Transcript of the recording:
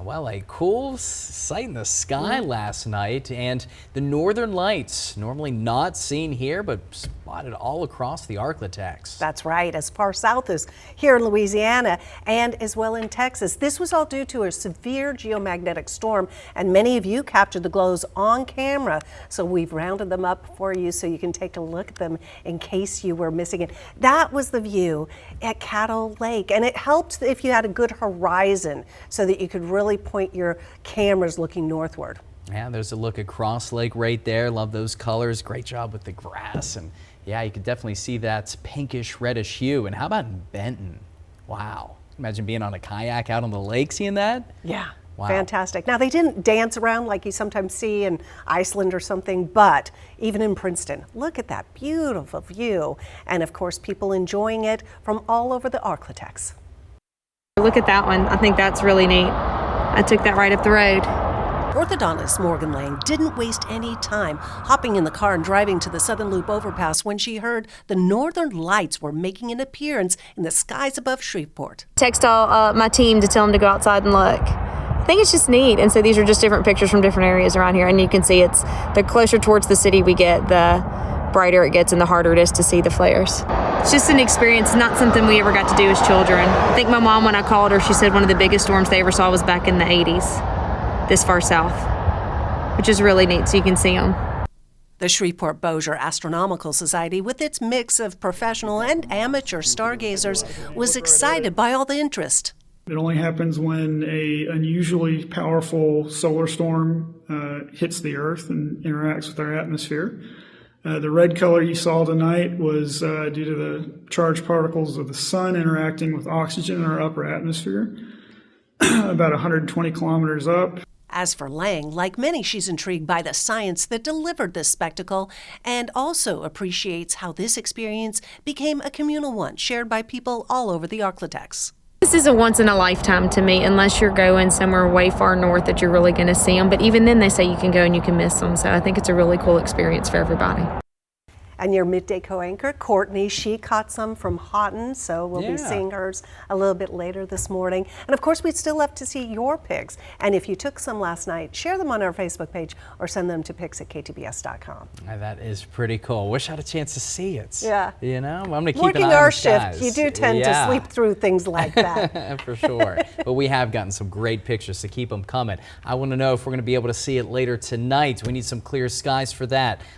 Well, a cool sight in the sky last night, and the northern lights, normally not seen here, but spotted all across the Arklatex. That's right, as far south as here in Louisiana and as well in Texas. This was all due to a severe geomagnetic storm, and many of you captured the glows on camera. So we've rounded them up for you so you can take a look at them in case you were missing it. That was the view at Cattle Lake, and it helped if you had a good horizon so that you could really point your cameras looking northward. Yeah, there's a look across lake right there. Love those colors. Great job with the grass. And yeah, you can definitely see that pinkish reddish hue. And how about in Benton? Wow. Imagine being on a kayak out on the lake seeing that. Yeah. Wow. Fantastic. Now, they didn't dance around like you sometimes see in Iceland or something, but even in Princeton, look at that beautiful view. And of course, people enjoying it from all over the Arklatex. Look at that one. I think that's really neat. I took that right up the road. Orthodontist Morgan Lang didn't waste any time hopping in the car and driving to the Southern Loop overpass when she heard the northern lights were making an appearance in the skies above Shreveport. Text all my team to tell them to go outside and look. I think it's just neat. And so these are just different pictures from different areas around here. And you can see it's the closer towards the city we get, the brighter it gets and the harder it is to see the flares. It's just an experience, not something we ever got to do as children. I think my mom, when I called her, she said one of the biggest storms they ever saw was back in the 80s, this far south, which is really neat so you can see them. The Shreveport Bossier Astronomical Society, with its mix of professional and amateur stargazers, was excited by all the interest. It only happens when an unusually powerful solar storm hits the Earth and interacts with our atmosphere. The red color you saw tonight was due to the charged particles of the sun interacting with oxygen in our upper atmosphere, about 120 kilometers up. As for Lang, like many, she's intrigued by the science that delivered this spectacle and also appreciates how this experience became a communal one shared by people all over the Arklatex. This is a once in a lifetime to me, unless you're going somewhere way far north that you're really going to see them. But even then they say you can go and you can miss them. So I think it's a really cool experience for everybody. And your midday co-anchor, Courtney, she caught some from Houghton, so we'll be seeing hers a little bit later this morning. And of course, we'd still love to see your pics. And if you took some last night, share them on our Facebook page or send them to pics@ktbs.com. That is pretty cool. Wish I had a chance to see it. Yeah. You know, I'm going to keep Working an eye on our the skies. shift, you do tend to sleep through things like that. For sure. But we have gotten some great pictures, so keep them coming. I want to know if we're going to be able to see it later tonight. We need some clear skies for that.